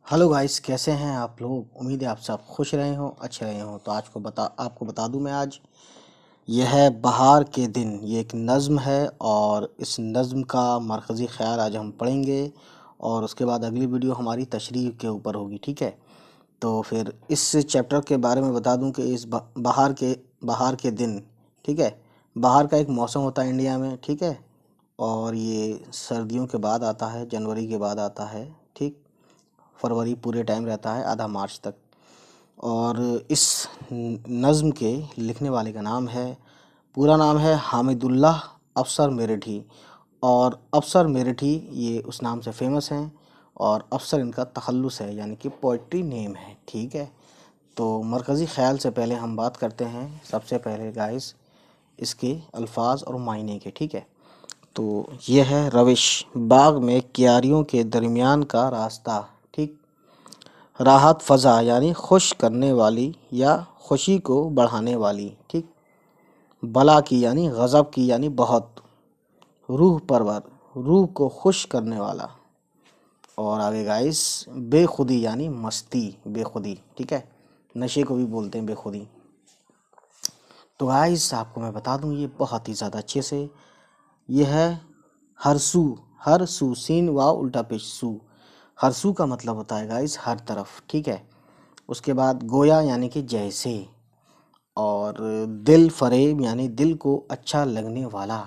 Hello guys, कैसे हैं आप लोग। उम्मीद है आप सब खुश रहे हों, अच्छे रहे हों। तो आज आपको बता दूं मैं आज यह है बहार के दिन। ये एक नज़्म है और इस नज़्म का मरकज़ी ख़्याल आज हम पढ़ेंगे और उसके बाद अगली वीडियो हमारी तशरीह के ऊपर होगी, ठीक है। तो फिर इस चैप्टर के बारे में बता दूं कि इस बहार के दिन, ठीक है। बहार का एक मौसम होता है इंडिया में, ठीक है। और ये सर्दियों के बाद आता है, जनवरी के बाद आता है, ठीक। फरवरी पूरे टाइम रहता है, आधा मार्च तक। और इस नज़्म के लिखने वाले का नाम है, पूरा नाम है हामिदुल्लाह अफसर मेरठी। और अफसर मेरठी ये उस नाम से फ़ेमस हैं और अफसर इनका तखल्लुस है, यानी कि पोइट्री नेम है, ठीक है। तो मरकज़ी ख़्याल से पहले हम बात करते हैं सबसे पहले गाइस इसके अल्फाज और मायने के, ठीक है। तो ये है रविश, बाग में क्यारियों के दरमियान का रास्ता, ठीक। राहत फ़ज़ा यानी खुश करने वाली या खुशी को बढ़ाने वाली, ठीक। बला की यानी गज़ब की यानी बहुत। रूह परवर, रूह को खुश करने वाला। और आगे गाइस बेखुदी यानी मस्ती, बेखुदी, ठीक है। नशे को भी बोलते हैं बेखुदी। तो गाइस आपको मैं बता दूं ये बहुत ही ज़्यादा अच्छे से, ये है हरसू। हरसू, सीन वाव उल्टा पेश सू। हरसू का मतलब होता है गाइस हर तरफ, ठीक है। उसके बाद गोया यानी कि जैसे। और दिल फरेब यानी दिल को अच्छा लगने वाला।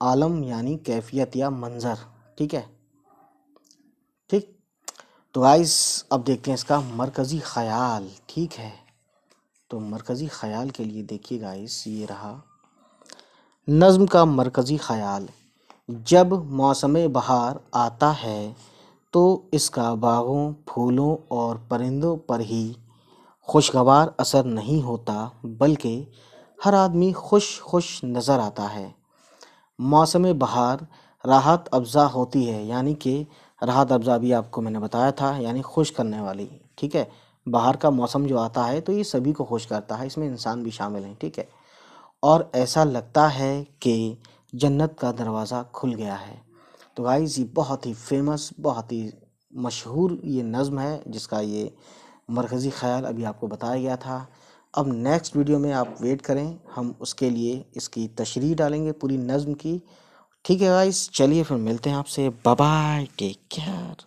आलम यानी कैफियत या मंज़र, ठीक है, ठीक। तो गाइस अब देखते हैं इसका मरकज़ी ख़याल, ठीक है। तो मरकज़ी ख़याल के लिए देखिए गाइस, ये रहा नज़्म का मरकज़ी ख़याल। जब मौसम बहार आता है तो इसका बागों, फूलों और परिंदों पर ही खुशगवार असर नहीं होता, बल्कि हर आदमी खुश खुश नज़र आता है। मौसम बहार राहत अफ़ज़ा होती है, यानी कि राहत अफ़ज़ा भी आपको मैंने बताया था, यानी खुश करने वाली, ठीक है। बाहर का मौसम जो आता है तो ये सभी को खुश करता है, इसमें इंसान भी शामिल हैं, ठीक है। और ऐसा लगता है कि जन्नत का दरवाज़ा खुल गया है। तो गाइस ये बहुत ही फेमस, बहुत ही मशहूर ये नज़्म है, जिसका ये मरकज़ी ख़याल अभी आपको बताया गया था। अब नेक्स्ट वीडियो में आप वेट करें, हम उसके लिए इसकी तशरीह डालेंगे पूरी नज़्म की, ठीक है गाइस। चलिए फिर मिलते हैं आपसे, बाय बाय, टेक केयर।